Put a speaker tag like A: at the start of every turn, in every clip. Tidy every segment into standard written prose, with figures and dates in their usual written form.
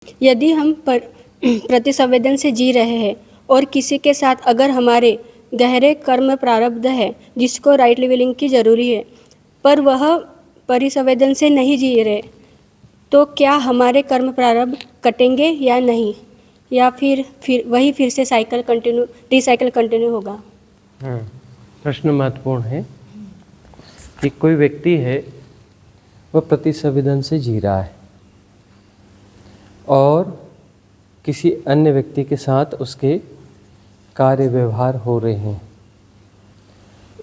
A: यदि हम प्रतिसंवेदन से जी रहे हैं और किसी के साथ अगर हमारे गहरे कर्म प्रारब्ध है जिसको राइट लिविंग की ज़रूरी है, पर वह परिसंवेदन से नहीं जी रहे, तो क्या हमारे कर्म प्रारब्ध कटेंगे या नहीं, या फिर से रिसाइकल कंटिन्यू होगा?
B: प्रश्न महत्वपूर्ण है कि कोई व्यक्ति है वह प्रतिसंवेदन से जी रहा है और किसी अन्य व्यक्ति के साथ उसके कार्य व्यवहार हो रहे हैं।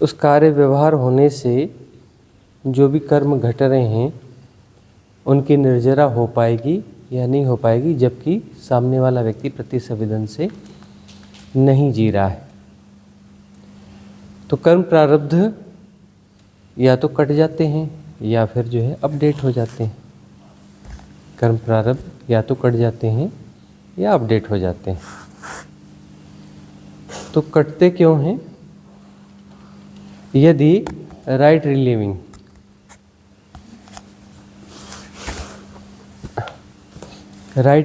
B: उस कार्य व्यवहार होने से जो भी कर्म घट रहे हैं उनकी निर्जरा हो पाएगी या नहीं हो पाएगी, जबकि सामने वाला व्यक्ति प्रतिसंवेदन से नहीं जी रहा है। तो कर्म प्रारब्ध या तो कट जाते हैं या फिर जो है अपडेट हो जाते हैं। कर्म प्रारब्ध या तो कट जाते हैं या अपडेट हो जाते हैं। तो कटते क्यों हैं? यदि राइट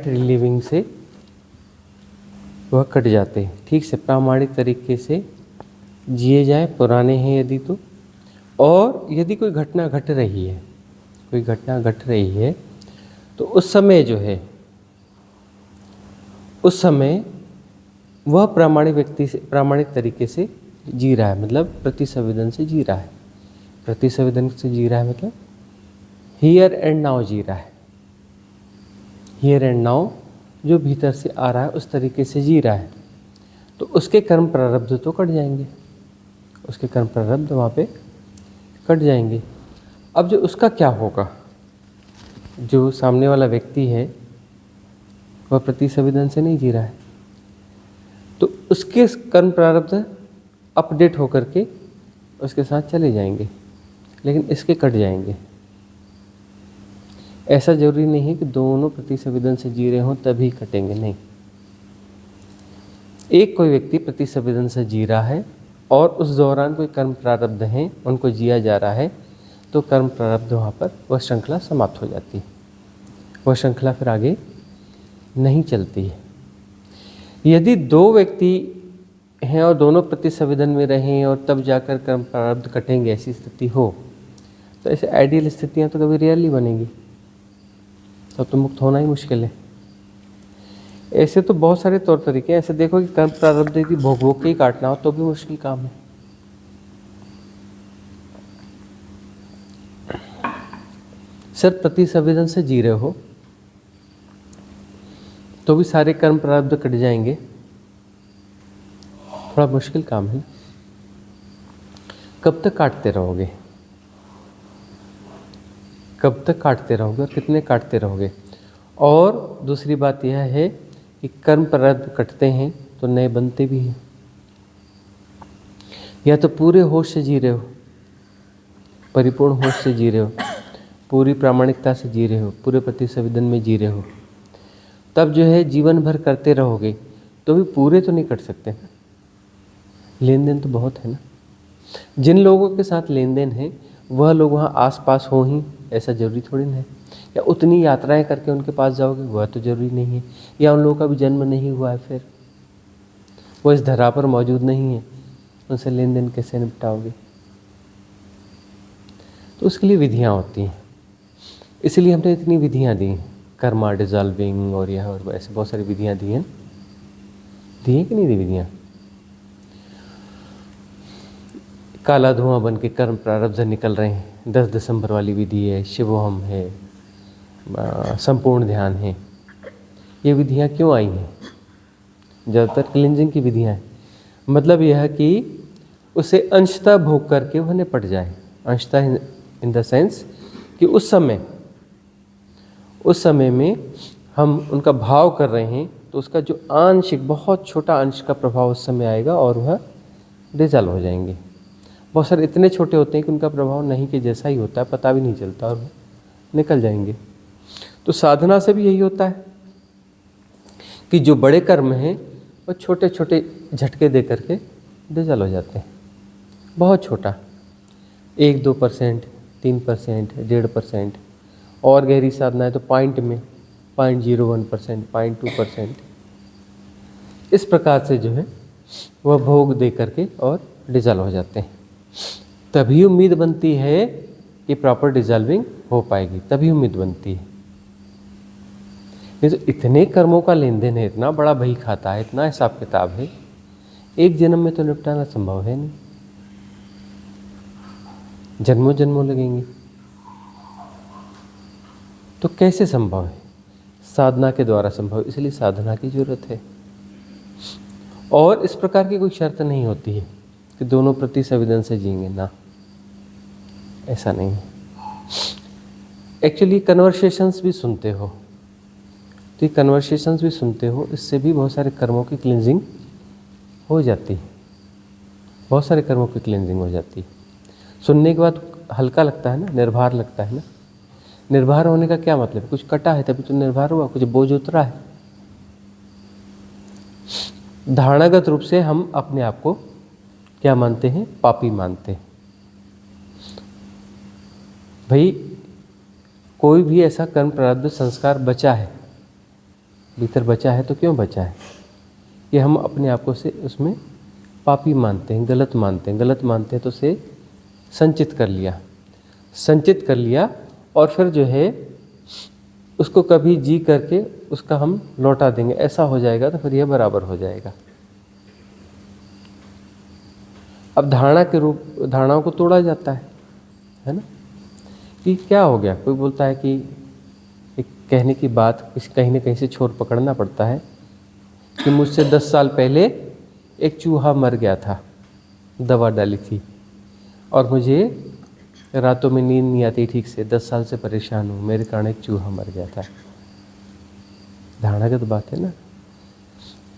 B: रिलीविंग से वह कट जाते हैं, ठीक से प्रामाणिक तरीके से जिए जाए, पुराने हैं यदि तो, और यदि कोई घटना घट रही है तो उस समय जो है, उस समय वह प्रामाणिक तरीके से जी रहा है, मतलब प्रतिसंवेदन से जी रहा है। प्रतिसंवेदन से जी रहा है मतलब हियर एंड नाउ जी रहा है। हियर एंड नाउ जो भीतर से आ रहा है उस तरीके से जी रहा है, तो उसके कर्म प्रारब्ध तो कट जाएंगे, उसके कर्म प्रारब्ध वहाँ पे कट जाएंगे। अब जो उसका क्या होगा, जो सामने वाला व्यक्ति है वह प्रतिसंवेदन से नहीं जी रहा है, तो उसके कर्म प्रारब्ध अपडेट होकर के उसके साथ चले जाएंगे, लेकिन इसके कट जाएंगे। ऐसा जरूरी नहीं है कि दोनों प्रतिसंवेदन से जी रहे हों तभी कटेंगे, नहीं। एक कोई व्यक्ति प्रतिसंवेदन से जी रहा है और उस दौरान कोई कर्म प्रारब्ध हैं उनको जिया जा रहा है, तो कर्म प्रारब्ध वहाँ पर वह श्रृंखला समाप्त हो जाती है, वह श्रृंखला फिर आगे नहीं चलती है। यदि दो व्यक्ति हैं और दोनों प्रतिसंवेदन में रहें और तब जाकर कर्म प्रारब्ध कटेंगे, ऐसी स्थिति हो, तो ऐसे आइडियल स्थितियाँ तो कभी रियली बनेंगी, तब तो मुक्त होना ही मुश्किल है। ऐसे तो बहुत सारे तौर तरीके हैं। ऐसे देखो कि कर्म प्रारब्ध यदि भोग के ही काटना हो तो भी मुश्किल काम है। सिर्फ प्रतिसंवेदन से जी रहे हो तो भी सारे कर्म प्रारब्ध कट जाएंगे, थोड़ा मुश्किल काम है। कब तक काटते रहोगे, कब तक काटते रहोगे और कितने काटते रहोगे? और दूसरी बात यह है कि कर्म प्रारब्ध कटते हैं तो नए बनते भी हैं। या तो पूरे होश से जी रहे हो, परिपूर्ण होश से जी रहे हो, पूरी प्रामाणिकता से जी रहे हो, पूरे प्रतिसंवेदन में जी रहे हो, तब जो है जीवन भर करते रहोगे तो भी पूरे तो नहीं कट सकते ना। लेन देन तो बहुत है ना। जिन लोगों के साथ लेन देन है वह लोग वहाँ आसपास हो ही, ऐसा जरूरी थोड़ी ना है। या उतनी यात्राएं करके उनके पास जाओगे, वह तो जरूरी नहीं है। या उन लोगों का भी जन्म नहीं हुआ है, फिर वो इस धरा पर मौजूद नहीं है, उनसे लेन देन कैसे निपटाओगे? तो उसके लिए विधियाँ होती हैं, इसलिए हमने इतनी विधियाँ दी हैं, कर्मा डिजॉल्विंग और यह और ऐसे बहुत सारी विधियाँ दी हैं कि नहीं दी विधियाँ? काला धुआं बन के कर्म प्रारब्ध निकल रहे हैं, 10 दिसंबर वाली विधि है, शिवोहम है, संपूर्ण ध्यान है। ये विधियाँ क्यों आई हैं? ज़्यादातर क्लिंजिंग की विधियाँ हैं। मतलब यह है कि उसे अंशतः भोग करके वह निपट जाए। अंशतः इन द सेंस कि उस समय में हम उनका भाव कर रहे हैं तो उसका जो आंशिक बहुत छोटा अंश का प्रभाव उस समय आएगा और वह डिजॉल्व हो जाएंगे। बहुत सारे इतने छोटे होते हैं कि उनका प्रभाव नहीं के जैसा ही होता है, पता भी नहीं चलता और निकल जाएंगे। तो साधना से भी यही होता है कि जो बड़े कर्म हैं वो छोटे छोटे झटके दे करके डिजॉल्व हो जाते हैं। बहुत छोटा, 1-2%, 3%, 1.5%, और गहरी साधना है तो पॉइंट में 0.01%, 0.2%, इस प्रकार से जो है वह भोग दे करके और डिजॉल्व हो जाते हैं। तभी उम्मीद बनती है कि प्रॉपर डिजॉल्विंग हो पाएगी, तभी उम्मीद बनती है। नहीं तो इतने कर्मों का लेन देन है, इतना बड़ा बही खाता है, इतना हिसाब किताब है, एक जन्म में तो निपटाना संभव है नहीं, जन्मों जन्मों लगेंगे। तो कैसे संभव है? साधना के द्वारा संभव, इसलिए साधना की जरूरत है। और इस प्रकार की कोई शर्त नहीं होती है कि दोनों प्रति संवेदन से जिएंगे, ना, ऐसा नहीं है। एक्चुअली कन्वर्सेशंस भी सुनते हो, तो ये कन्वर्सेशंस भी सुनते हो, इससे भी बहुत सारे कर्मों की क्लिनजिंग हो जाती है, बहुत सारे कर्मों की क्लिनजिंग हो जाती है। सुनने के बाद हल्का लगता है ना, निर्भर लगता है ना। निर्भर होने का क्या मतलब? कुछ कटा है तभी तो निर्भर हुआ, कुछ बोझ उतरा है। धारणागत रूप से हम अपने आप को क्या मानते हैं? पापी मानते हैं। भाई कोई भी ऐसा कर्म प्रारब्ध संस्कार बचा है, भीतर बचा है, तो क्यों बचा है? ये हम अपने आप को से उसमें पापी मानते हैं, गलत मानते हैं। गलत मानते हैं तो उसे संचित कर लिया और फिर जो है उसको कभी जी करके उसका हम लौटा देंगे, ऐसा हो जाएगा तो फिर यह बराबर हो जाएगा। अब धारणाओं को तोड़ा जाता है ना, कि क्या हो गया? कोई बोलता है कि एक कहने की बात कहीं ना कहीं से छोर पकड़ना पड़ता है कि मुझसे 10 साल पहले एक चूहा मर गया था, दवा डाली थी, और मुझे रातों में नींद नहीं आती ठीक से, 10 साल से परेशान हूँ, मेरे कारण एक चूहा मर गया था। धारणागत बात है ना।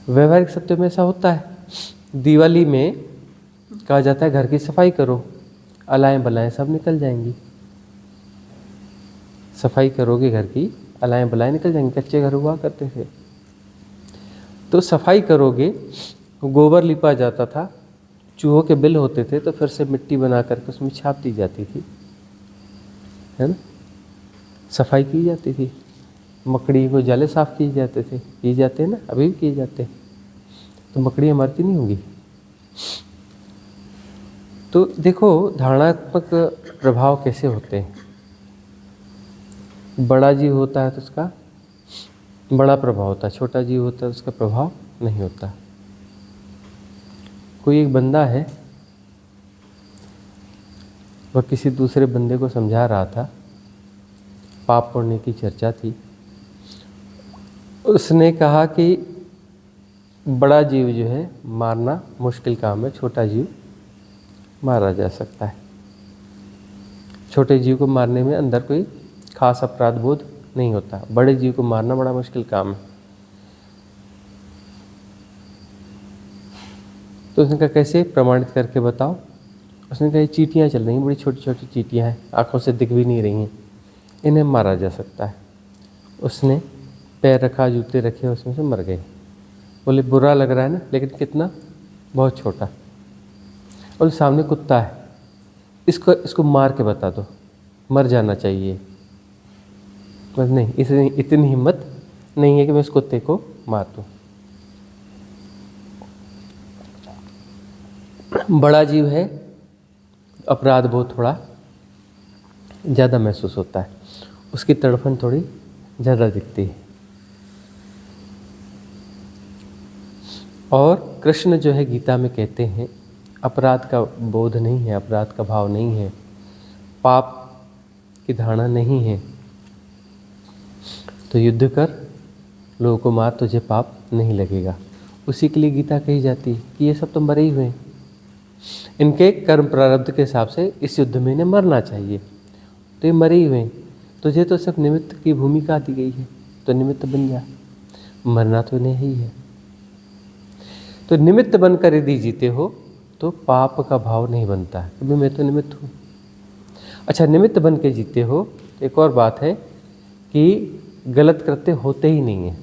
B: व्यवहारिक सत्य में ऐसा होता है। दिवाली में कहा जाता है घर की सफाई करो, अलाएं बलाएं सब निकल जाएंगी। सफाई करोगे घर की, अलाएं बलाएं निकल जाएंगी। कच्चे घर हुआ करते थे तो सफाई करोगे, गोबर लिपा जाता था, चूहों के बिल होते थे तो फिर से मिट्टी बना करके उसमें छाप दी जाती थी, है ना, सफाई की जाती थी। मकड़ी को जाले साफ किए जाते थे, किए जाते हैं ना, अभी भी किए जाते हैं। तो मकड़ियाँ मरती नहीं होंगी। तो देखो धारणात्मक प्रभाव कैसे होते हैं। बड़ा जीव होता है तो उसका बड़ा प्रभाव होता है, छोटा जीव होता है तो उसका प्रभाव नहीं होता। कोई एक बंदा है, वह किसी दूसरे बंदे को समझा रहा था, पाप पुण्य की चर्चा थी। उसने कहा कि बड़ा जीव जो है मारना मुश्किल काम है, छोटा जीव मारा जा सकता है। छोटे जीव को मारने में अंदर कोई खास अपराध बोध नहीं होता, बड़े जीव को मारना बड़ा मुश्किल काम है। तो उसने कहा कैसे प्रमाणित करके बताओ। उसने कहा ये चींटियाँ चल रही हैं, बड़ी छोटी छोटी चींटियाँ हैं, आंखों से दिख भी नहीं रही हैं, इन्हें मारा जा सकता है। उसने पैर रखा, जूते रखे, उसमें से मर गए। बोले बुरा लग रहा है ना, लेकिन कितना? बहुत छोटा। और सामने कुत्ता है, इसको मार के बता दो, मर जाना चाहिए। बस नहीं, इतनी हिम्मत नहीं है कि मैं इस कुत्ते को मार दूँ। बड़ा जीव है, अपराध बोध थोड़ा ज़्यादा महसूस होता है, उसकी तड़फन थोड़ी ज़्यादा दिखती है। और कृष्ण जो है गीता में कहते हैं अपराध का बोध नहीं है, अपराध का भाव नहीं है, पाप की धारणा नहीं है, तो युद्ध कर, लोगों को मार, तुझे पाप नहीं लगेगा। उसी के लिए गीता कही जाती है कि ये सब तो मरे ही हुए हैं, इनके कर्म प्रारब्ध के हिसाब से इस युद्ध में इन्हें मरना चाहिए, तो ये मरे ही हुए हैं। तुझे तो सिर्फ निमित्त की भूमिका दी गई है, तो निमित्त बन जा, मरना तो इन्हें ही है। तो निमित्त बनकर यदि जीते हो तो पाप का भाव नहीं बनता है, क्योंकि मैं तो निमित्त हूँ। अच्छा, निमित्त बन के जीते हो तो एक और बात है कि गलत कृत्य होते ही नहीं है।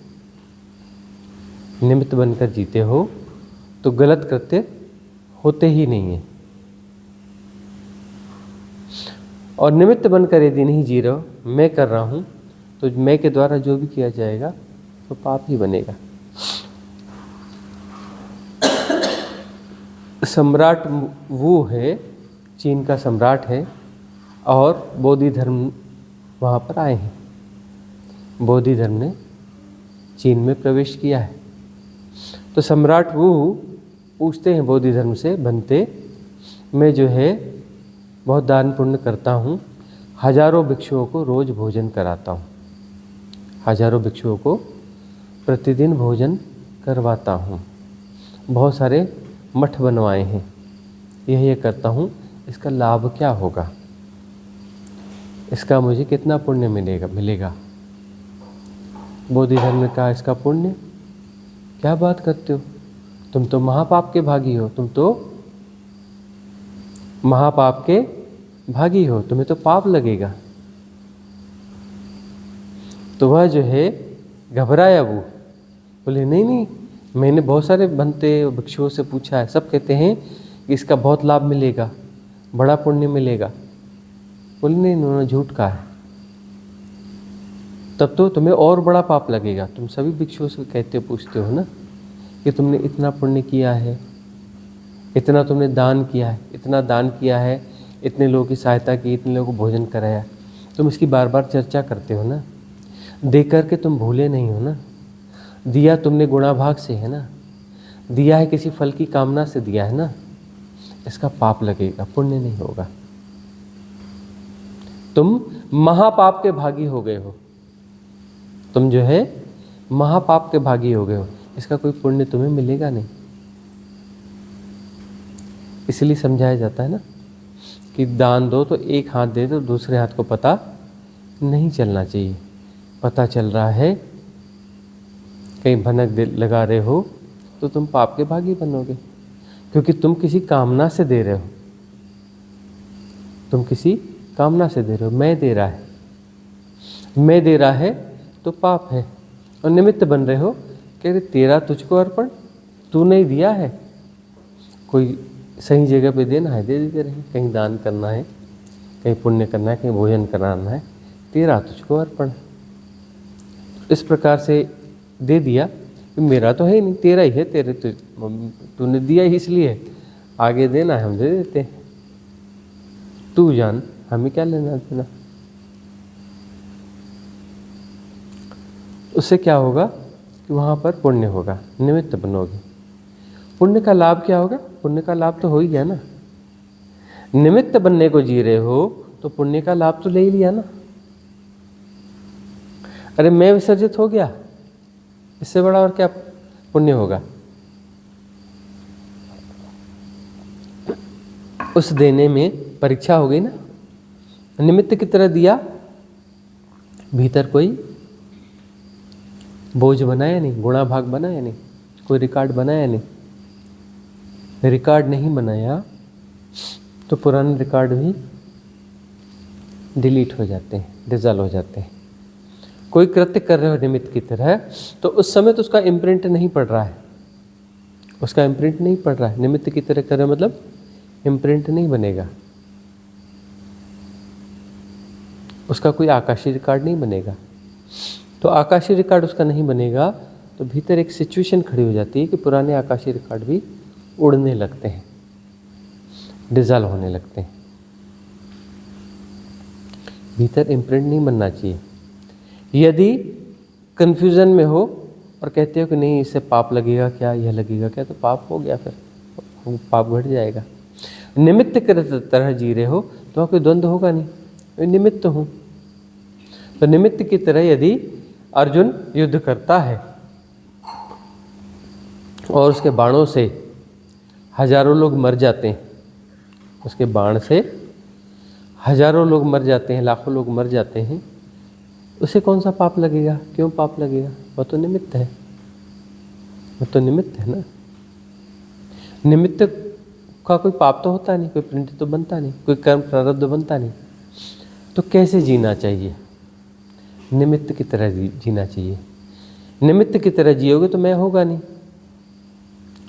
B: निमित्त बनकर जीते हो तो गलत कृत्य होते ही नहीं है। और निमित्त बनकर यदि नहीं जी रहे हो, मैं कर रहा हूँ, तो मैं के द्वारा जो भी किया जाएगा तो पाप ही बनेगा। सम्राट वो है, चीन का सम्राट है, और बोधि धर्म वहाँ पर आए हैं। बोधि धर्म ने चीन में प्रवेश किया है। तो सम्राट वो पूछते हैं बोधि धर्म से, बनते मैं जो है बहुत दान पुण्य करता हूँ, हजारों भिक्षुओं को रोज भोजन कराता हूँ, हजारों भिक्षुओं को प्रतिदिन भोजन करवाता हूँ, बहुत सारे मठ बनवाए हैं, यह करता हूँ, इसका लाभ क्या होगा, इसका मुझे कितना पुण्य मिलेगा। बोधि धर्म ने कहा इसका पुण्य, क्या बात करते हो, तुम तो महापाप के भागी हो, तुम तो महापाप के भागी हो, तुम्हें तो पाप लगेगा। तो वह जो है घबराया, वो बोले नहीं नहीं, मैंने बहुत सारे बनते भिक्षुओं से पूछा है, सब कहते हैं कि इसका बहुत लाभ मिलेगा, बड़ा पुण्य मिलेगा। बोले नहीं, उन्होंने झूठ कहा है, तब तो तुम्हें और बड़ा पाप लगेगा। तुम सभी भिक्षुओं से कहते पूछते हो ना कि तुमने इतना पुण्य किया है, इतना तुमने दान किया है, इतना दान किया है, इतने लोगों की सहायता की, इतने लोगों को भोजन कराया, तुम इसकी बार बार चर्चा करते हो ना, दे करके तुम भूले नहीं हो ना, दिया तुमने गुणाभाग से है ना, दिया है किसी फल की कामना से दिया है ना, इसका पाप लगेगा, पुण्य नहीं होगा। तुम महापाप के भागी हो गए हो, तुम जो है महापाप के भागी हो गए हो, इसका कोई पुण्य तुम्हें मिलेगा नहीं। इसलिए समझाया जाता है ना कि दान दो तो एक हाथ दे दो, दूसरे हाथ को पता नहीं चलना चाहिए। पता चल रहा है, कहीं भनक लगा रहे हो तो तुम पाप के भागी बनोगे, क्योंकि तुम किसी कामना से दे रहे हो, तुम किसी कामना से दे रहे हो। मैं दे रहा है तो पाप है, और निमित्त बन रहे हो, कह रहे तेरा तुझको अर्पण, तूने ही दिया है, कोई सही जगह पे देना है दे देते रहे, कहीं दान करना है, कहीं पुण्य करना है, कहीं भोजन कराना है, तेरा तुझको अर्पण। इस प्रकार से दे दिया, मेरा तो है ही नहीं, तेरा ही है, तेरे तूने दिया ही इसलिए, आगे देना है हम दे देते हैं, तू जान, हमें क्या लेना देना। उससे क्या होगा कि वहाँ पर पुण्य होगा, निमित्त बनोगे। पुण्य का लाभ क्या होगा, पुण्य का लाभ तो हो ही गया ना, निमित्त बनने को जी रहे हो तो पुण्य का लाभ तो ले ही लिया ना। अरे मैं विसर्जित हो गया, इससे बड़ा और क्या पुण्य होगा। उस देने में परीक्षा हो गई ना, निमित्त की तरह दिया, भीतर कोई बोझ बनाया नहीं, गुणा भाग बनाया नहीं, कोई रिकॉर्ड बनाया नहीं। रिकॉर्ड नहीं बनाया तो पुराने रिकॉर्ड भी डिलीट हो जाते हैं, डिसॉल्व हो जाते हैं। कोई कृत्य कर रहे हो निमित्त की तरह, तो उस समय तो उसका इम्प्रिंट नहीं पड़ रहा है, उसका इम्प्रिंट नहीं पड़ रहा है। निमित्त की तरह कर रहे हो मतलब इम्प्रिंट नहीं बनेगा, उसका कोई आकाशीय रिकॉर्ड नहीं बनेगा। तो आकाशीय रिकॉर्ड उसका नहीं बनेगा तो भीतर एक सिचुएशन खड़ी हो जाती है कि पुराने आकाशीय रिकॉर्ड भी उड़ने लगते हैं, डिसॉल्व होने लगते हैं। भीतर इम्प्रिंट नहीं बनना चाहिए। यदि कन्फ्यूज़न में हो और कहते हो कि नहीं इससे पाप लगेगा क्या, यह लगेगा क्या, तो पाप हो गया, फिर पाप घट जाएगा। निमित्त की तरह जी रहे हो तो कोई द्वंद्व होगा नहीं, मैं निमित्त हूँ। तो निमित्त की तरह यदि अर्जुन युद्ध करता है और उसके बाणों से हजारों लोग मर जाते हैं, उसके बाण से हजारों लोग मर जाते हैं, लाखों लोग मर जाते हैं, उसे कौन सा पाप लगेगा, क्यों पाप लगेगा, वह तो निमित्त है, वह तो निमित्त है ना। निमित्त का कोई पाप तो होता नहीं, कोई पुण्य तो बनता नहीं, कोई कर्म प्रारब्ध बनता नहीं। तो कैसे जीना चाहिए, निमित्त की तरह जीना चाहिए। निमित्त की तरह जियोगे तो मैं होगा नहीं,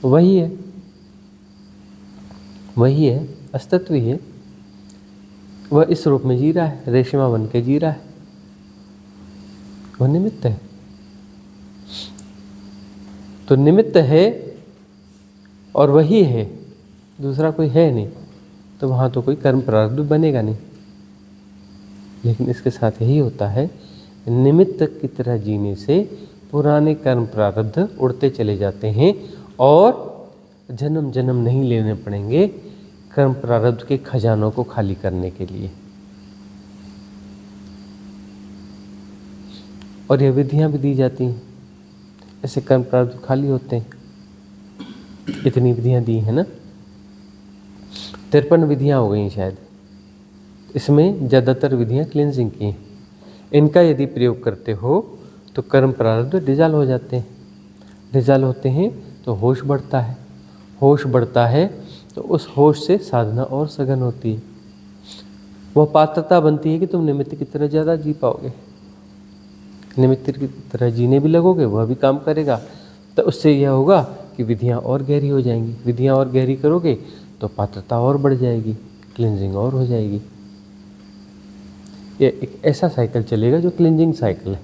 B: वही है, वही है, अस्तित्व ही है। वह इस रूप में जी रहा है, रेशमा बन के जी रहा है। वह निमित्त है। तो निमित्त है और वही है, दूसरा कोई है नहीं, तो वहाँ तो कोई कर्म प्रारब्ध बनेगा नहीं। लेकिन इसके साथ यही होता है, निमित्त की तरह जीने से पुराने कर्म प्रारब्ध उड़ते चले जाते हैं और जन्म जन्म नहीं लेने पड़ेंगे कर्म प्रारब्ध के खजानों को खाली करने के लिए। और ये विधियां भी दी जाती हैं, ऐसे कर्म प्रारब्ध खाली होते हैं। इतनी विधियां दी हैं ना, 53 विधियां हो गई शायद। इसमें ज़्यादातर विधियां क्लींजिंग की हैं। इनका यदि प्रयोग करते हो तो कर्म प्रारब्ध डिजॉल्व हो जाते हैं। डिजॉल्व होते हैं तो होश बढ़ता है, होश बढ़ता है तो उस होश से साधना और सघन होती है। वह पात्रता बनती है कि तुम निमित्त की तरह ज़्यादा जी पाओगे। निमित्त की तरह जीने भी लगोगे, वह भी काम करेगा, तो उससे यह होगा कि विधियां और गहरी हो जाएंगी। विधियां और गहरी करोगे तो पात्रता और बढ़ जाएगी, क्लींजिंग और हो जाएगी। ये एक ऐसा साइकिल चलेगा जो क्लींजिंग साइकिल है,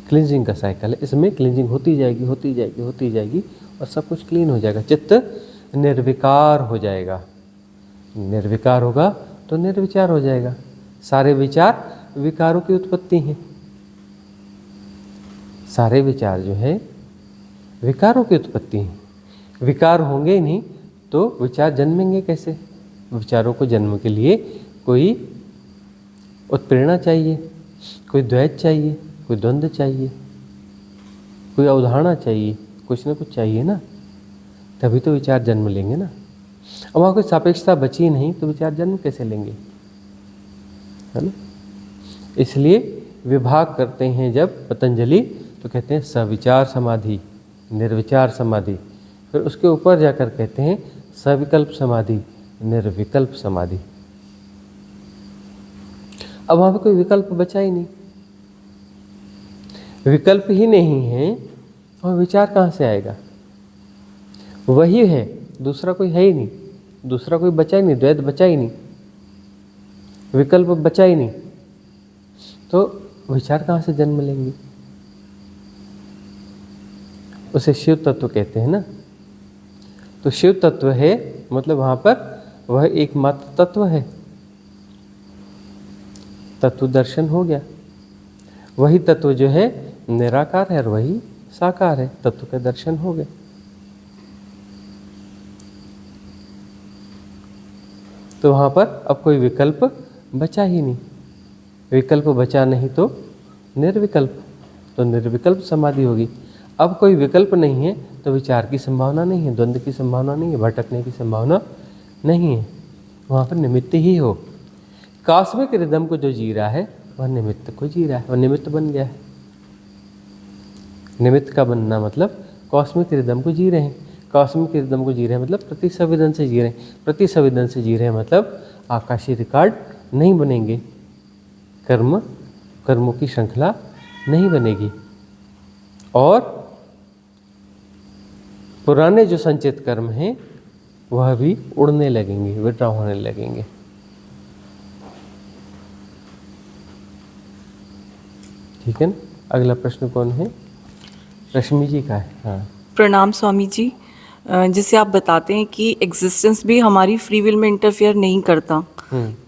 B: क्लींजिंग का साइकिल है। इसमें क्लींजिंग होती जाएगी, होती जाएगी, होती जाएगी और सब कुछ क्लीन हो जाएगा। चित्त निर्विकार हो जाएगा। निर्विकार होगा तो निर्विचार हो जाएगा। सारे विचार विकारों की उत्पत्ति हैं। सारे विचार जो है विकारों की उत्पत्ति हैं। विकार होंगे ही नहीं तो विचार जन्मेंगे कैसे? विचारों को जन्म के लिए कोई उत्प्रेरणा चाहिए, कोई द्वैत चाहिए, कोई द्वंद्व चाहिए, कोई अवधारणा चाहिए, कुछ न कुछ चाहिए ना, तभी तो विचार जन्म लेंगे ना। अब वहाँ कोई सापेक्षता बची नहीं तो विचार जन्म कैसे लेंगे, है ना। इसलिए विभाग करते हैं जब पतंजलि, तो कहते हैं सविचार समाधि, निर्विचार समाधि। फिर उसके ऊपर जाकर कहते हैं सविकल्प समाधि, निर्विकल्प समाधि। अब वहाँ पे कोई विकल्प बचा ही नहीं, विकल्प ही नहीं है और विचार कहाँ से आएगा? वही है, दूसरा कोई है ही नहीं, दूसरा कोई बचा ही नहीं, द्वैत बचा ही नहीं, विकल्प बचा ही नहीं, तो विचार कहाँ से जन्म लेंगे? उसे शिव तत्व कहते हैं ना। तो शिव तत्व है मतलब वहाँ पर वह एकमात्र तत्व है, तत्व दर्शन हो गया। वही तत्व जो है निराकार है और वही साकार है, तत्व का दर्शन हो गया। तो वहाँ पर अब कोई विकल्प बचा ही नहीं। विकल्प बचा नहीं तो निर्विकल्प, तो निर्विकल्प समाधि होगी। अब कोई विकल्प नहीं है तो विचार की संभावना नहीं है, द्वंद्व की संभावना नहीं है, भटकने की संभावना नहीं है। वहाँ पर निमित्त ही हो। कॉस्मिक रिदम को जो जी रहा है वह निमित्त को जी रहा है, वह निमित्त बन गया है। निमित्त का बनना मतलब कॉस्मिक रिदम को जी रहे हैं। कॉस्मिक रिदम को जी रहे हैं मतलब प्रतिसंवेदन से जी रहे हैं। प्रतिसंवेदन से जी रहे हैं मतलब आकाशीय रिकॉर्ड नहीं बनेंगे, कर्मों की श्रृंखला नहीं बनेगी और पुराने जो संचित कर्म हैं वह भी उड़ने लगेंगे, विड्रॉ होने लगेंगे। ठीक है ना। अगला प्रश्न कौन है? रश्मि जी का है। हाँ,
C: प्रणाम स्वामी जी। जैसे आप बताते हैं कि एग्जिस्टेंस भी हमारी फ्री विल में इंटरफेयर नहीं करता,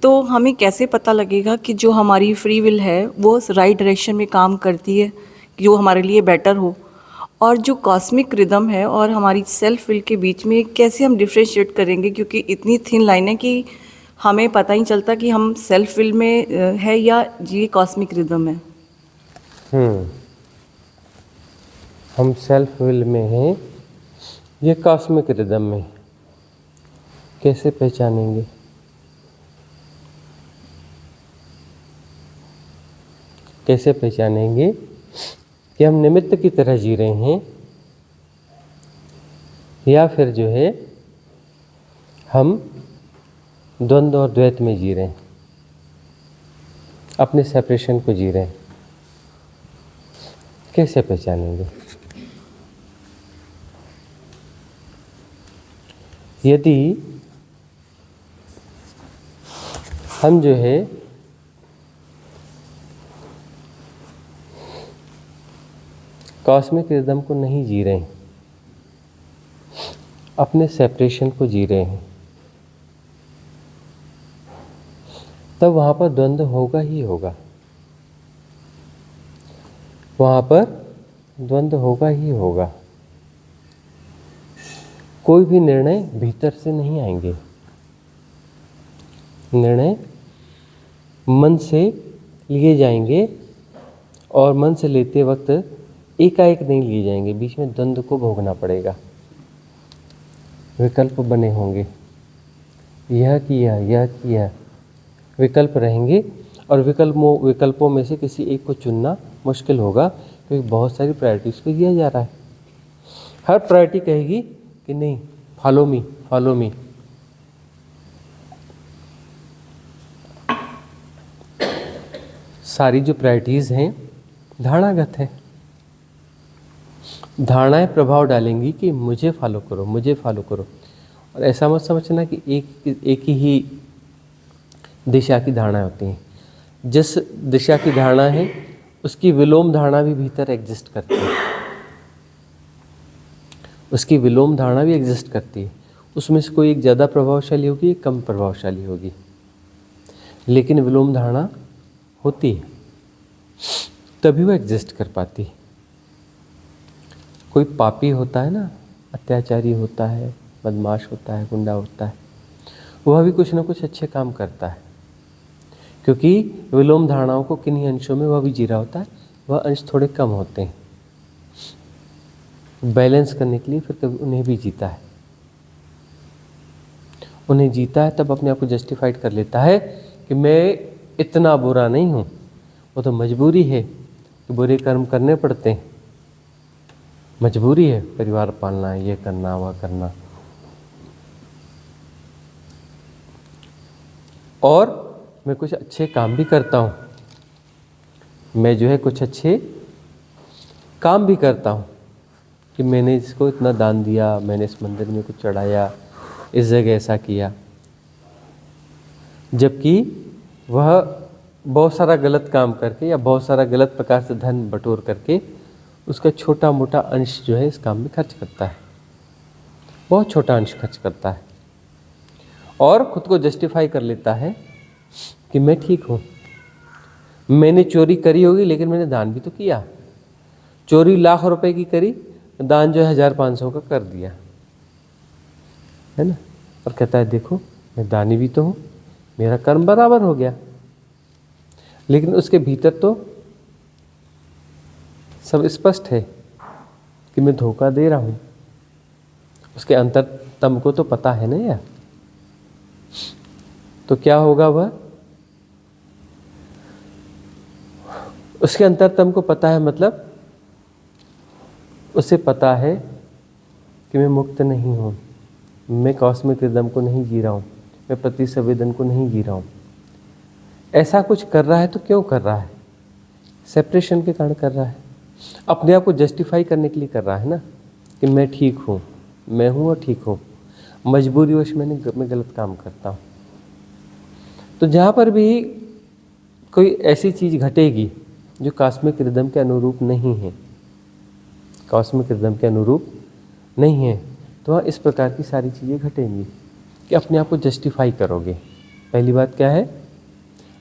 C: तो हमें कैसे पता लगेगा कि जो हमारी फ्री विल है वो राइट डायरेक्शन में काम करती है, जो हमारे लिए बेटर हो? और जो कॉस्मिक रिदम है और हमारी सेल्फ विल के बीच में कैसे हम डिफ्रेंशिएट करेंगे? क्योंकि इतनी थिन लाइन है कि हमें पता ही चलता कि हम सेल्फ विल में है या ये कॉस्मिक रिदम है।
B: हम सेल्फ विल में हैं, ये कॉस्मिक रिदम में, कैसे पहचानेंगे? कैसे पहचानेंगे कि हम निमित्त की तरह जी रहे हैं या फिर जो है हम द्वंद्व और द्वैत में जी रहे हैं, अपने सेपरेशन को जी रहे हैं? कैसे पहचानेंगे? यदि हम जो है कॉस्मिक रिदम को नहीं जी रहे हैं, अपने सेपरेशन को जी रहे हैं, तब वहाँ पर द्वंद्व होगा ही होगा, वहाँ पर द्वंद्व होगा ही होगा। कोई भी निर्णय भीतर से नहीं आएंगे, निर्णय मन से लिए जाएंगे और मन से लेते वक्त एकाएक नहीं लिए जाएंगे, बीच में द्वंद्व को भोगना पड़ेगा, विकल्प बने होंगे, यह किया विकल्प रहेंगे और विकल्पों में से किसी एक को चुनना मुश्किल होगा, क्योंकि बहुत सारी प्रायोरिटीज़ को दिया जा रहा है। हर प्रायोरिटी कहेगी कि नहीं, फॉलो मी। सारी जो प्रायोरिटीज़ हैं धारणागत हैं, धारणाएं प्रभाव डालेंगी कि मुझे फॉलो करो। और ऐसा मत समझना कि एक ही दिशा की धारणा होती हैं। जिस दिशा की धारणा है उसकी विलोम धारणा भी भीतर एग्जिस्ट करती है, उसमें से कोई एक ज़्यादा प्रभावशाली होगी, एक कम प्रभावशाली होगी, लेकिन विलोम धारणा होती है, तभी वो एग्जिस्ट कर पाती है। कोई पापी होता है ना, अत्याचारी होता है, बदमाश होता है, गुंडा होता है, वह भी कुछ ना कुछ अच्छे काम करता है, क्योंकि विलोम धारणाओं को किन्हीं अंशों में वह भी जी रहा होता है, वह अंश थोड़े कम होते हैं, बैलेंस करने के लिए फिर कभी उन्हें भी जीता है, तब अपने आप को जस्टिफाइड कर लेता है कि मैं इतना बुरा नहीं हूँ। वो तो मजबूरी है कि बुरे कर्म करने पड़ते हैं, मजबूरी है, परिवार पालना, ये करना, वह करना, और मैं कुछ अच्छे काम भी करता हूँ, कुछ अच्छे काम भी करता हूँ कि मैंने इसको इतना दान दिया, मैंने इस मंदिर में कुछ चढ़ाया, इस जगह ऐसा किया, जबकि वह बहुत सारा गलत काम करके या बहुत सारा गलत प्रकार से धन बटोर करके उसका छोटा मोटा अंश जो है इस काम में खर्च करता है, बहुत छोटा अंश खर्च करता है, और खुद को जस्टिफाई कर लेता है कि मैं ठीक हूँ, मैंने चोरी करी होगी लेकिन मैंने दान भी तो किया, चोरी लाख रुपए की करी, दान जो है 1500 का कर दिया, है ना, और कहता है देखो मैं दानी भी तो हूँ, मेरा कर्म बराबर हो गया, लेकिन उसके भीतर तो सब स्पष्ट है कि मैं धोखा दे रहा हूँ, उसके अंतरतम को तो पता है ना यार। तो क्या होगा, वह उसके अंतरतम को पता है, मतलब उसे पता है कि मैं मुक्त नहीं हूँ, मैं कॉस्मिक रिदम को नहीं जी रहा हूँ, मैं प्रतिसंवेदन को नहीं जी रहा हूँ। ऐसा कुछ कर रहा है तो क्यों कर रहा है? सेपरेशन के कारण कर रहा है, अपने आप को जस्टिफाई करने के लिए कर रहा है ना, कि मैं ठीक हूँ, मैं हूँ और ठीक हूँ, मजबूरीवश मैं गलत काम करता हूँ। तो जहाँ पर भी कोई ऐसी चीज़ घटेगी जो कॉस्मिक रिदम के अनुरूप नहीं है, तो वहाँ इस प्रकार की सारी चीज़ें घटेंगी कि अपने आप को जस्टिफाई करोगे। पहली बात क्या है,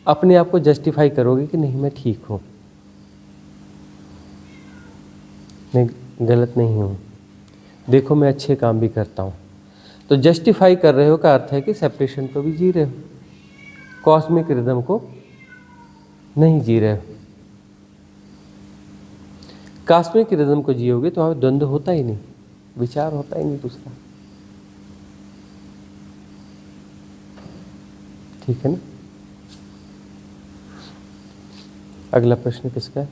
B: अपने आप को जस्टिफाई करोगे कि नहीं मैं ठीक हूँ, मैं गलत नहीं हूँ, देखो मैं अच्छे काम भी करता हूँ। तो जस्टिफाई कर रहे हो का अर्थ है कि सेपरेशन को भी जी रहे हो, कॉस्मिक रिदम को नहीं जी रहे हो। कॉस्मिक रिदम को जियोगे तो वहाँ द्वंद्व होता ही नहीं, विचार होता ही नहीं दूसरा, ठीक है ना। अगला प्रश्न किसका है?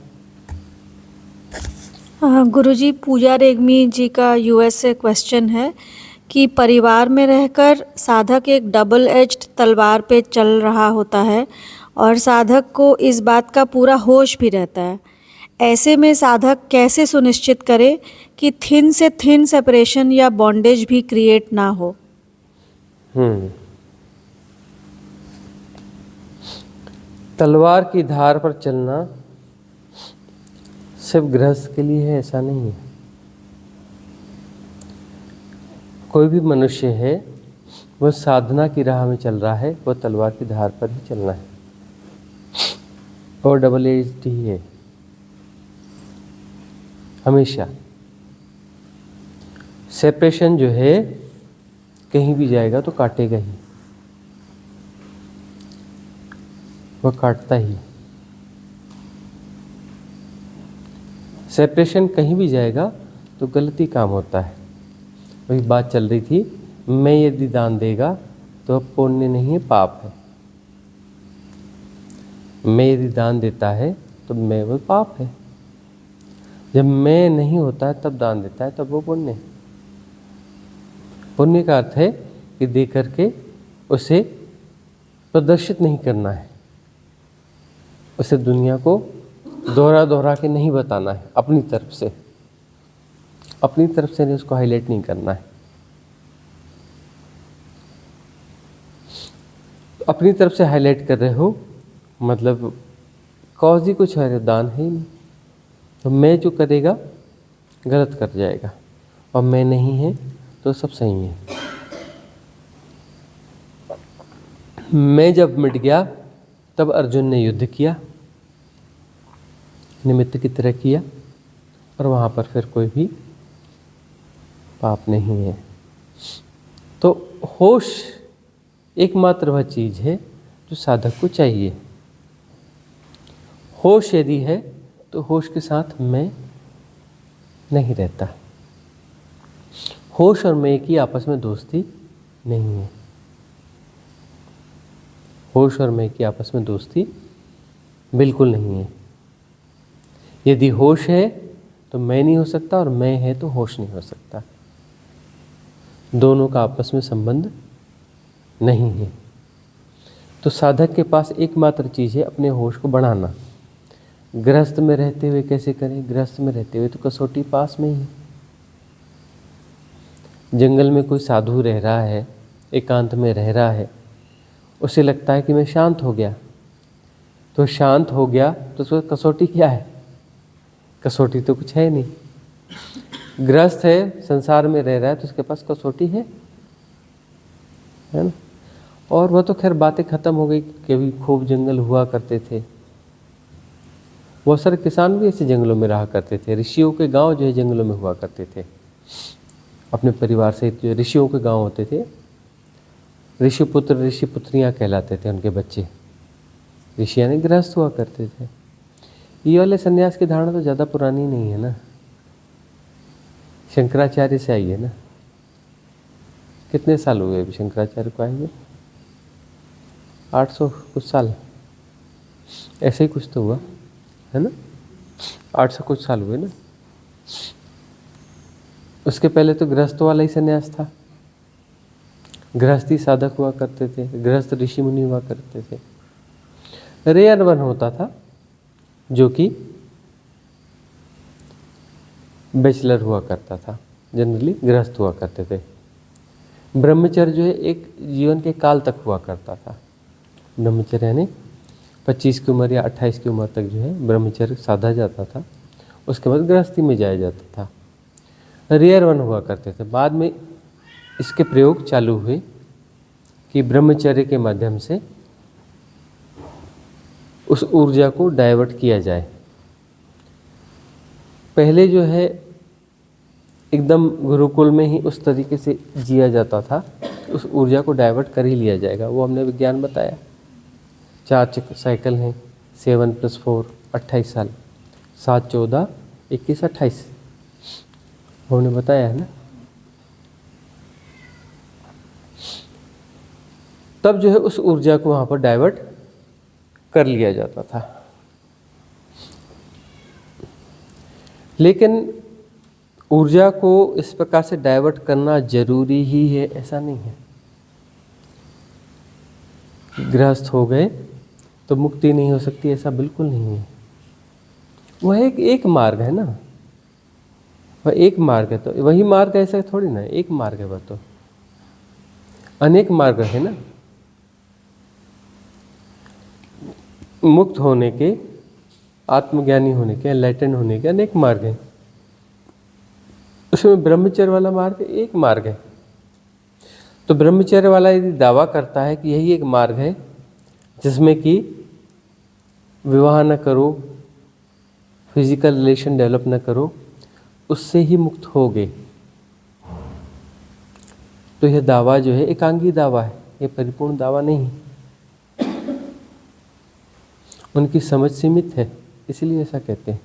D: गुरुजी, पूजा रेग्मी जी का यूएस से क्वेश्चन है कि परिवार में रहकर साधक एक डबल एज्ड तलवार पे चल रहा होता है और साधक को इस बात का पूरा होश भी रहता है। ऐसे में साधक कैसे सुनिश्चित करे कि थिन से थिन सेपरेशन या बॉन्डेज भी क्रिएट ना हो?
B: तलवार की धार पर चलना सिर्फ गृहस्थ के लिए है ऐसा नहीं है। कोई भी मनुष्य है वह साधना की राह में चल रहा है, वह तलवार की धार पर ही चलना है और डबल एज्ड ही है हमेशा। सेपरेशन जो है कहीं भी जाएगा तो काटेगा ही, वह काटता ही। सेपरेशन कहीं भी जाएगा तो गलती काम होता है। वही बात चल रही थी, मैं यदि दान देगा तो अब पुण्य नहीं है, पाप है। मैं यदि दान देता है तो मैं वो पाप है। जब मैं नहीं होता है तब दान देता है तब वो पुण्य है। पुण्य का अर्थ है कि दे करके उसे प्रदर्शित नहीं करना है, उसे दुनिया को दोहरा दोहरा के नहीं बताना है, अपनी तरफ से नहीं उसको हाईलाइट नहीं करना है। अपनी तरफ से हाईलाइट कर रहे हो मतलब कॉज ही कुछ है, दान है ही नहीं। तो मैं जो करेगा गलत कर जाएगा और मैं नहीं है तो सब सही है। मैं जब मिट गया तब अर्जुन ने युद्ध किया, निमित्त की तरह किया, और वहाँ पर फिर कोई भी पाप नहीं है। तो होश एकमात्र वह चीज़ है जो साधक को चाहिए। होश यदि है तो होश के साथ मैं नहीं रहता। होश और मैं की आपस में दोस्ती नहीं है। होश और मैं की आपस में दोस्ती बिल्कुल नहीं है। यदि होश है तो मैं नहीं हो सकता और मैं है तो होश नहीं हो सकता। दोनों का आपस में संबंध नहीं है। तो साधक के पास एकमात्र चीज़ है अपने होश को बढ़ाना। गृहस्थ में रहते हुए कैसे करें? गृहस्थ में रहते हुए तो कसौटी पास में ही है। जंगल में कोई साधु रह रहा है, एकांत में रह रहा है, उसे लगता है कि मैं शांत हो गया, तो शांत हो गया तो उसका कसौटी क्या है? कसौटी तो कुछ है नहीं। गृहस्थ है, संसार में रह रहा है, तो उसके पास कसौटी है ना। और वह तो खैर बातें खत्म हो गई, कभी खूब जंगल हुआ करते थे। बहुत सारे किसान भी ऐसे जंगलों में रहा करते थे। ऋषियों के गांव जो है जंगलों में हुआ करते थे। अपने परिवार से जो ऋषियों के गांव होते थे, ऋषिपुत्र ऋषिपुत्रियाँ कहलाते थे उनके बच्चे। ऋषि यानी गृहस्थ हुआ करते थे। ये वाले सन्यास की धारणा तो ज़्यादा पुरानी नहीं है ना, शंकराचार्य से आई है ना। कितने साल हुए अभी शंकराचार्य को आए हुए? 800 कुछ साल, ऐसे ही कुछ तो हुआ है ना। 800 कुछ साल हुए ना। उसके पहले तो गृहस्थ वाला ही सन्यास था। गृहस्थी साधक हुआ करते थे, गृहस्थ ऋषि मुनि हुआ करते थे। रेयर वन होता था जो कि बैचलर हुआ करता था, जनरली गृहस्थ हुआ करते थे। ब्रह्मचर्य जो है एक जीवन के काल तक हुआ करता था। ब्रह्मचर्य यानी 25 की उम्र या 28 की उम्र तक जो है ब्रह्मचर्य साधा जाता था, उसके बाद गृहस्थी में जाया जाता था। रेयर वन हुआ करते थे। बाद में इसके प्रयोग चालू हुए कि ब्रह्मचर्य के माध्यम से उस ऊर्जा को डाइवर्ट किया जाए। पहले जो है एकदम गुरुकुल में ही उस तरीके से जिया जाता था, उस ऊर्जा को डाइवर्ट कर ही लिया जाएगा। वो हमने विज्ञान बताया। 4 साइकिल हैं, 7 + 4 28 साल, 7 14 21 28 हमने बताया है ना। तब जो है उस ऊर्जा को वहाँ पर डाइवर्ट कर लिया जाता था। लेकिन ऊर्जा को इस प्रकार से डाइवर्ट करना जरूरी ही है ऐसा नहीं है। गृहस्थ हो गए तो मुक्ति नहीं हो सकती ऐसा बिल्कुल नहीं है। वह एक मार्ग है ना, वह एक मार्ग है। तो वही मार्ग है ऐसा थोड़ी ना, एक मार्ग है। वह तो अनेक मार्ग है ना। मुक्त होने के आत्मज्ञानी होने के, एनलाइटेंड होने के अनेक मार्ग हैं। उसमें ब्रह्मचर्य वाला मार्ग एक मार्ग है। तो ब्रह्मचर्य वाला यदि दावा करता है कि यही एक मार्ग है जिसमें कि विवाह न करो, फिजिकल रिलेशन डेवलप न करो, उससे ही मुक्त होगे, तो यह दावा जो है एकांगी दावा है, यह परिपूर्ण दावा नहीं। उनकी समझ सीमित है, इसलिए ऐसा कहते हैं।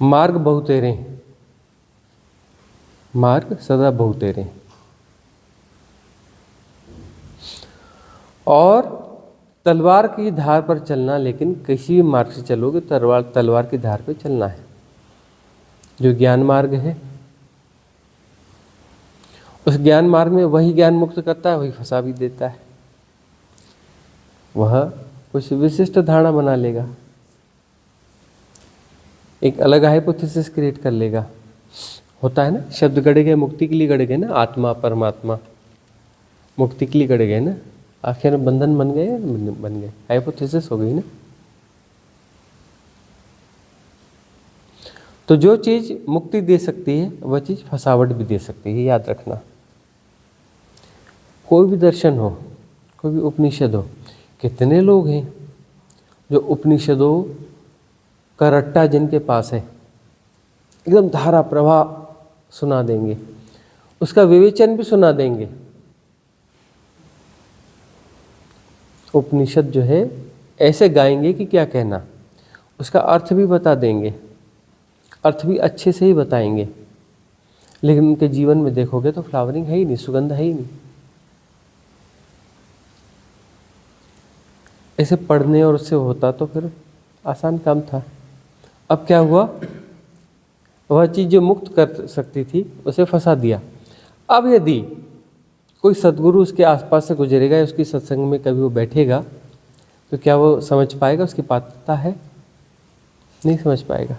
B: मार्ग बहुतेरे हैं, मार्ग सदा बहुतेरे हैं। और तलवार की धार पर चलना, लेकिन किसी भी मार्ग से चलोगे तलवार की धार पर चलना है। जो ज्ञान मार्ग है, उस ज्ञान मार्ग में वही ज्ञान मुक्त करता है, वही फंसा भी देता है। वह कुछ विशिष्ट धारणा बना लेगा, एक अलग हाइपोथेसिस क्रिएट कर लेगा। होता है ना, शब्द गढ़े गए मुक्ति के लिए गढ़े गए ना, आत्मा परमात्मा मुक्ति के लिए गढ़े गए ना, आखिर में बंधन बन गए, हाइपोथेसिस हो गई ना। तो जो चीज मुक्ति दे सकती है वह चीज फसावट भी दे सकती है, याद रखना। कोई भी दर्शन हो, कोई भी उपनिषद हो, कितने लोग हैं जो उपनिषदों का रट्टा जिनके पास है, एकदम धारा प्रवाह सुना देंगे, उसका विवेचन भी सुना देंगे। उपनिषद जो है ऐसे गाएंगे कि क्या कहना, उसका अर्थ भी बता देंगे, अर्थ भी अच्छे से ही बताएंगे, लेकिन उनके जीवन में देखोगे तो फ्लावरिंग है ही नहीं, सुगंध है ही नहीं। ऐसे पढ़ने और उससे होता तो फिर आसान काम था। अब क्या हुआ, वह चीज़ जो मुक्त कर सकती थी उसे फंसा दिया। अब यदि कोई सद्गुरु उसके आसपास से गुजरेगा या उसकी सत्संग में कभी वो बैठेगा, तो क्या वो समझ पाएगा उसकी पात्रता है? नहीं समझ पाएगा।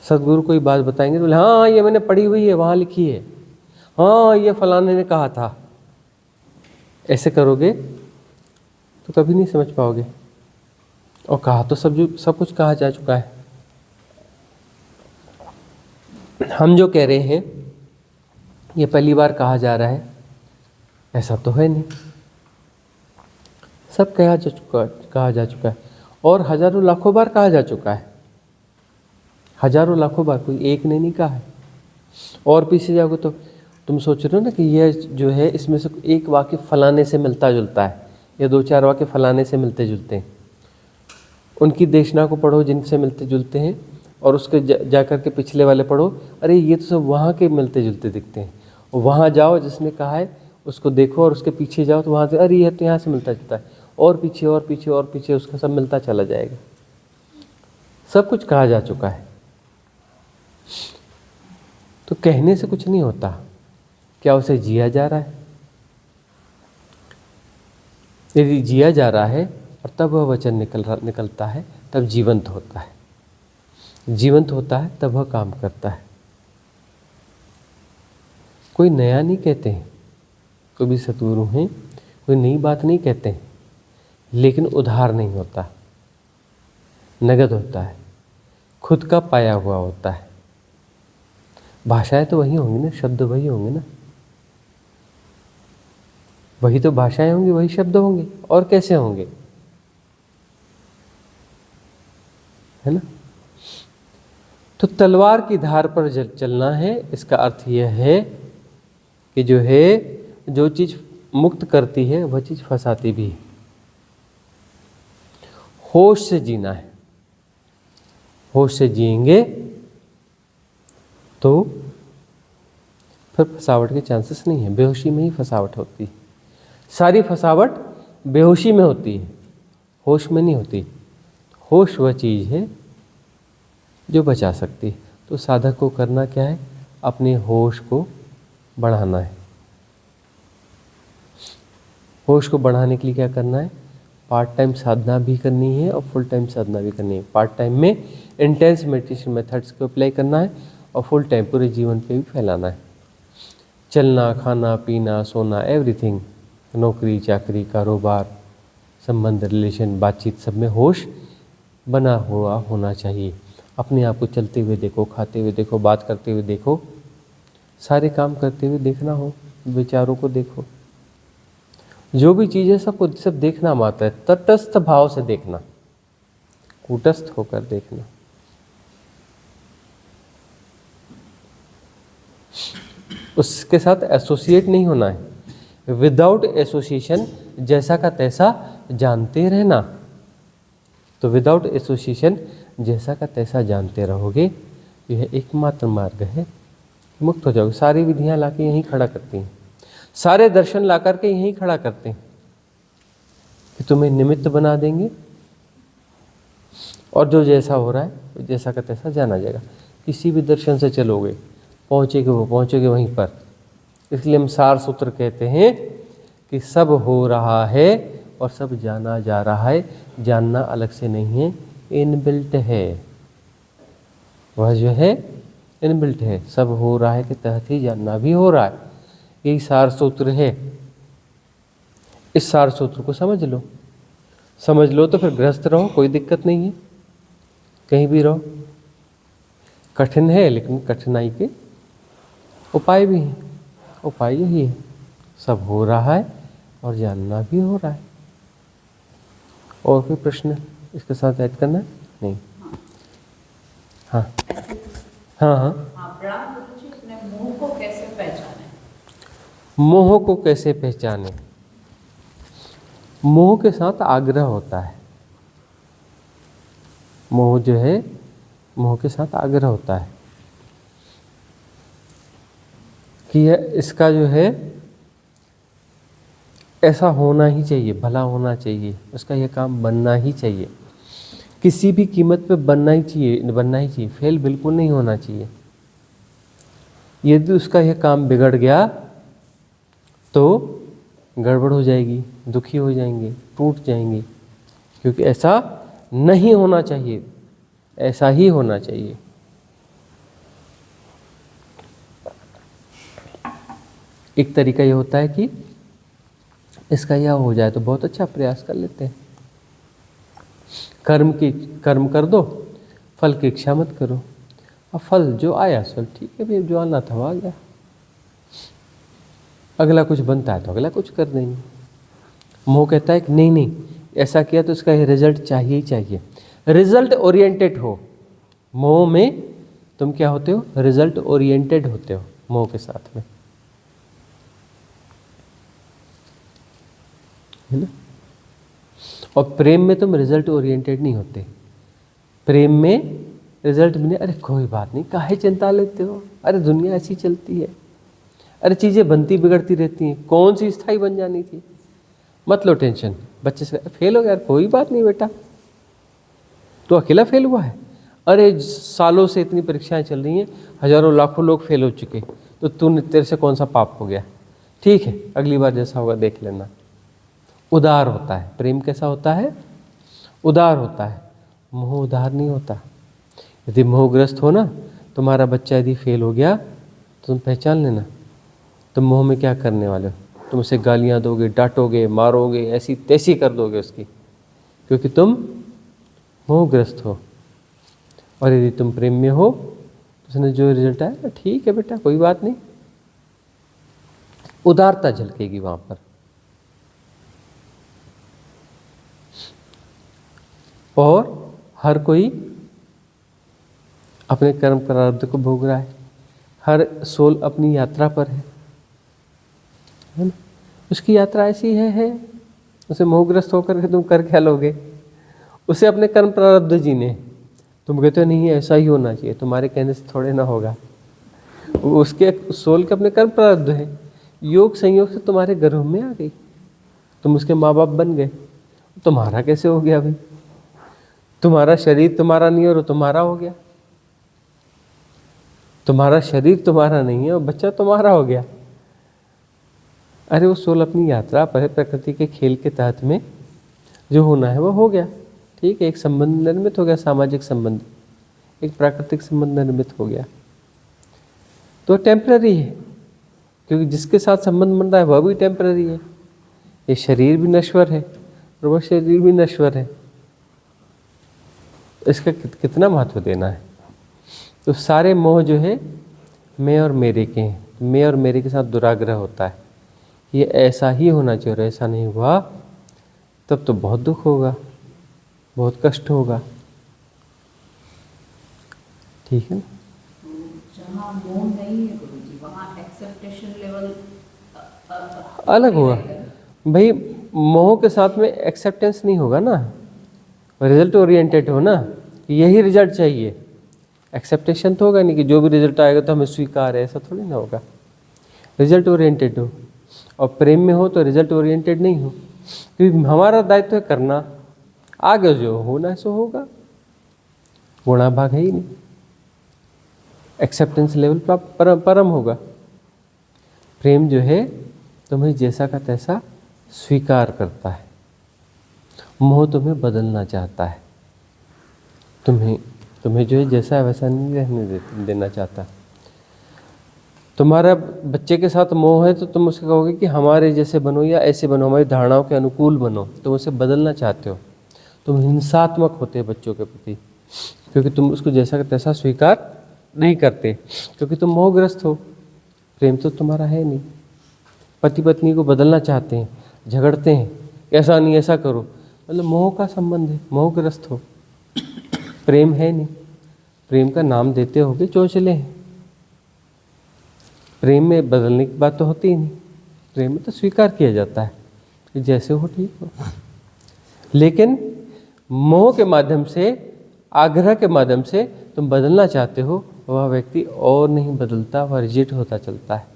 B: सद्गुरु कोई बात बताएंगे तो बोले हाँ ये मैंने पढ़ी हुई है, वहाँ लिखी है, हाँ ये फलाने ने कहा था। ऐसे करोगे तो कभी नहीं समझ पाओगे। और कहा तो सब कुछ कहा जा चुका है। हम जो कह रहे हैं ये पहली बार कहा जा रहा है, ऐसा तो है नहीं। सब कहा जा चुका है और हजारों लाखों बार कहा जा चुका है, हजारों लाखों बार, कोई एक ने नहीं कहा है। और पीछे जाओगे तो तुम सोच रहे हो ना कि यह जो है इसमें से एक वाक्य फलाने से मिलता जुलता है, या 2-4 वाक्य फलाने से मिलते जुलते हैं। उनकी देशना को पढ़ो जिनसे मिलते जुलते हैं, और उसके जाकर के पिछले वाले पढ़ो, अरे ये तो सब वहाँ के मिलते जुलते दिखते हैं। वहाँ जाओ जिसने कहा है उसको देखो, और उसके पीछे जाओ तो वहाँ से अरे ये तो यहाँ से मिलता जुलता है, और पीछे और पीछे और पीछे उसका सब मिलता चला जाएगा। सब कुछ कहा जा चुका है। तो कहने से कुछ नहीं होता, क्या उसे जिया जा रहा है? यदि जिया जा रहा है और तब वह वचन निकलता है, तब जीवंत होता है। जीवंत होता है तब वह काम करता है। कोई नया नहीं कहते हैं, कोई भी सतगुरु हैं कोई नई बात नहीं कहते हैं, लेकिन उधार नहीं होता, नगद होता है, खुद का पाया हुआ होता है। भाषाएं तो वही होंगी ना, शब्द वही होंगे ना, वही तो भाषाएं होंगी, वही शब्द होंगे, और कैसे होंगे, है ना। तो तलवार की धार पर चलना है, इसका अर्थ यह है कि जो चीज मुक्त करती है वह चीज फंसाती भी है। होश से जीना है, होश से जिएंगे तो फिर फंसावट के चांसेस नहीं है। बेहोशी में ही फंसावट होती है, सारी फंसावट बेहोशी में होती है, होश में नहीं होती। होश वह चीज़ है जो बचा सकती है। तो साधक को करना क्या है, अपने होश को बढ़ाना है। होश को बढ़ाने के लिए क्या करना है, पार्ट टाइम साधना भी करनी है और फुल टाइम साधना भी करनी है। पार्ट टाइम में इंटेंस मेडिटेशन मेथड्स को अप्लाई करना है और फुल टाइम पूरे जीवन पे भी फैलाना है। चलना, खाना, पीना, सोना, एवरीथिंग, नौकरी चाकरी, कारोबार, संबंध, रिलेशन, बातचीत, सब में होश बना हुआ होना चाहिए। अपने आप को चलते हुए देखो, खाते हुए देखो, बात करते हुए देखो, सारे काम करते हुए देखना हो, विचारों को देखो, जो भी चीज़ है सबको सब देखना मात्र है। तटस्थ भाव से देखना, कूटस्थ होकर देखना। उसके साथ एसोसिएट नहीं होना है। विदाउट एसोसिएशन जैसा का तैसा जानते रहना। तो विदाउट एसोसिएशन जैसा का तैसा जानते रहोगे, यह एकमात्र मार्ग है, मुक्त हो जाओगे। सारी विधियां लाके यहीं खड़ा करती हैं, सारे दर्शन ला करके यहीं खड़ा करते हैं कि तुम्हें निमित्त बना देंगे और जो जैसा हो रहा है जैसा का तैसा जाना जाएगा। किसी भी दर्शन से चलोगे पहुँचोगे वहीं पर। इसलिए हम सार सूत्र कहते हैं कि सब हो रहा है और सब जाना जा रहा है। जानना अलग से नहीं है, इनबिल्ट है। वह जो है इनबिल्ट है, सब हो रहा है के तहत ही जानना भी हो रहा है। यही सार सूत्र है। इस सार सूत्र को समझ लो तो फिर गृहस्थ रहो, कोई दिक्कत नहीं है, कहीं भी रहो। कठिन है लेकिन कठिनाई के उपाय भी हैं। उपाय यही है, सब हो रहा है और जानना भी हो रहा है। और कोई प्रश्न इसके साथ ऐड करना है? नहीं। हाँ हाँ हाँ।
E: मोह को कैसे पहचाने?
B: मोह को कैसे पहचाने? मोह के साथ आग्रह होता है। मोह जो है, मोह के साथ आग्रह होता है कि इसका जो है ऐसा होना ही चाहिए, भला होना चाहिए, उसका यह काम बनना ही चाहिए, किसी भी कीमत पे बनना ही चाहिए, फेल बिल्कुल नहीं होना चाहिए। यदि उसका यह काम बिगड़ गया तो गड़बड़ हो जाएगी, दुखी हो जाएंगे, टूट जाएंगे, क्योंकि ऐसा नहीं होना चाहिए, ऐसा ही होना चाहिए। एक तरीका ये होता है कि इसका यह हो जाए तो बहुत अच्छा, प्रयास कर लेते हैं। कर्म कर दो, फल की इच्छा मत करो। अब फल जो आया चल ठीक है भाई, जो आना था वो आ गया, अगला कुछ बनता है तो अगला कुछ कर देंगे। मोह कहता है कि नहीं, ऐसा किया तो इसका रिजल्ट चाहिए ही चाहिए। रिजल्ट ओरिएंटेड हो। मोह में तुम क्या होते हो? रिजल्ट ओरिएंटेड होते हो मोह के साथ में, है ना। और प्रेम में तुम रिजल्ट ओरिएंटेड नहीं होते। प्रेम में रिजल्ट भी नहीं, अरे कोई बात नहीं, काहे चिंता लेते हो, अरे दुनिया ऐसी चलती है, अरे चीज़ें बनती बिगड़ती रहती हैं, कौन सी स्थायी बन जानी थी, मत लो टेंशन। बच्चे से फेल हो गया, कोई बात नहीं बेटा, तो अकेला फेल हुआ है, अरे सालों से इतनी परीक्षाएं चल रही हैं, हजारों लाखों लोग फेल हो चुके, तो तेरे से कौन सा पाप हो गया, ठीक है अगली बार जैसा होगा देख लेना। उदार होता है प्रेम। कैसा होता है? उदार होता है। मोह उदार नहीं होता। यदि मोहग्रस्त हो ना, तुम्हारा बच्चा यदि फेल हो गया तो तुम पहचान लेना, तुम मोह में क्या करने वाले हो, तुम उसे गालियाँ दोगे, डांटोगे, मारोगे, ऐसी तैसी कर दोगे उसकी, क्योंकि तुम मोहग्रस्त हो। और यदि तुम प्रेम में हो तो उसने जो रिजल्ट आया ठीक है बेटा, कोई बात नहीं, उदारता झलकेगी वहाँ पर। और हर कोई अपने कर्म प्रारब्ध को भोग रहा है, हर सोल अपनी यात्रा पर है ना। उसकी यात्रा ऐसी है, उसे मोहग्रस्त होकर के तुम कर क्या लोगे? उसे अपने कर्म प्रारब्ध जीने, तुम कहते हो नहीं ऐसा ही होना चाहिए, तुम्हारे कहने से थोड़े ना होगा। उसके सोल के अपने कर्म प्रारब्ध है, योग संयोग से तुम्हारे गर्भ में आ गई, तुम उसके माँ बाप बन गए, तुम्हारा कैसे हो गया भाई? तुम्हारा शरीर तुम्हारा नहीं और तुम्हारा हो गया, तुम्हारा शरीर तुम्हारा नहीं है और बच्चा तुम्हारा हो गया। अरे वो सोल अपनी यात्रा पर है, प्रकृति के खेल के तहत में जो होना है वो हो गया, ठीक है। एक संबंध निर्मित हो गया, सामाजिक संबंध, एक प्राकृतिक संबंध निर्मित हो गया, तो टेम्पररी है, क्योंकि जिसके साथ संबंध बन रहा है वह भी टेम्पररी है। ये शरीर भी नश्वर है और वह शरीर भी नश्वर है। इसका कितना महत्व देना है। तो सारे मोह जो है मैं और मेरे के हैं, मैं और मेरे के साथ दुराग्रह होता है, ये ऐसा ही होना चाहिए और ऐसा नहीं हुआ तब तो बहुत दुख होगा, बहुत कष्ट होगा। ठीक है ना?
E: जहाँ मोह नहीं है गुरुजी वहाँ एक्सेप्टेशन लेवल
B: अलग होगा भाई। मोह के साथ में एक्सेप्टेंस नहीं होगा ना, रिजल्ट ओरिएंटेड हो ना, कि यही रिजल्ट चाहिए। एक्सेप्टेशन तो होगा नहीं कि जो भी रिजल्ट आएगा तो हमें स्वीकार है, ऐसा थोड़ी ना होगा। रिजल्ट ओरिएंटेड हो। और प्रेम में हो तो रिजल्ट ओरिएंटेड नहीं हो, क्योंकि हमारा दायित्व है करना, आगे जो होना सो होगा, गुणा भाग है ही नहीं। एक्सेप्टेंस लेवल परम होगा। प्रेम जो है तुम्हें जैसा का तैसा स्वीकार करता है। मोह तुम्हें बदलना चाहता है, तुम्हें जो है जैसा है वैसा नहीं रहने देना चाहता। तुम्हारा बच्चे के साथ मोह है तो तुम उससे कहोगे कि हमारे जैसे बनो या ऐसे बनो, हमारी धारणाओं के अनुकूल बनो। तुम उसे बदलना चाहते हो, तुम हिंसात्मक होते हो बच्चों के प्रति, क्योंकि तुम उसको जैसा का तैसा स्वीकार नहीं करते, क्योंकि तुम मोहग्रस्त हो। प्रेम तो तुम्हारा है नहीं। पति पत्नी को बदलना चाहते हैं, झगड़ते हैं, ऐसा नहीं ऐसा करो, मतलब मोह का संबंध है, मोहग्रस्त हो। प्रेम है नहीं। प्रेम का नाम देते होगे चोचले हैं। प्रेम में बदलने की बात तो होती ही नहीं। प्रेम में तो स्वीकार किया जाता है कि जैसे हो ठीक हो। लेकिन मोह के माध्यम से, आग्रह के माध्यम से तुम बदलना चाहते हो, वह व्यक्ति और नहीं बदलता, वह रिजेक्ट होता चलता है।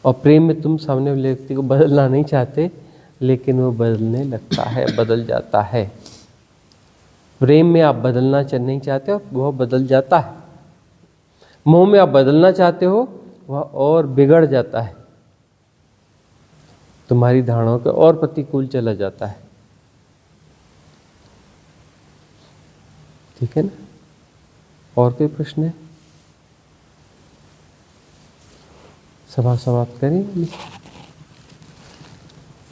B: और प्रेम में तुम सामने वाले व्यक्ति को बदलना नहीं चाहते, लेकिन वो बदलने लगता है, बदल जाता है। प्रेम में आप बदलना नहीं चाहते हो, वह बदल जाता है। मोह में आप बदलना चाहते हो, वह और बिगड़ जाता है, तुम्हारी धारणाओं के और प्रतिकूल चला जाता है। ठीक है ना? और कोई प्रश्न है? सभा समाप्त करें।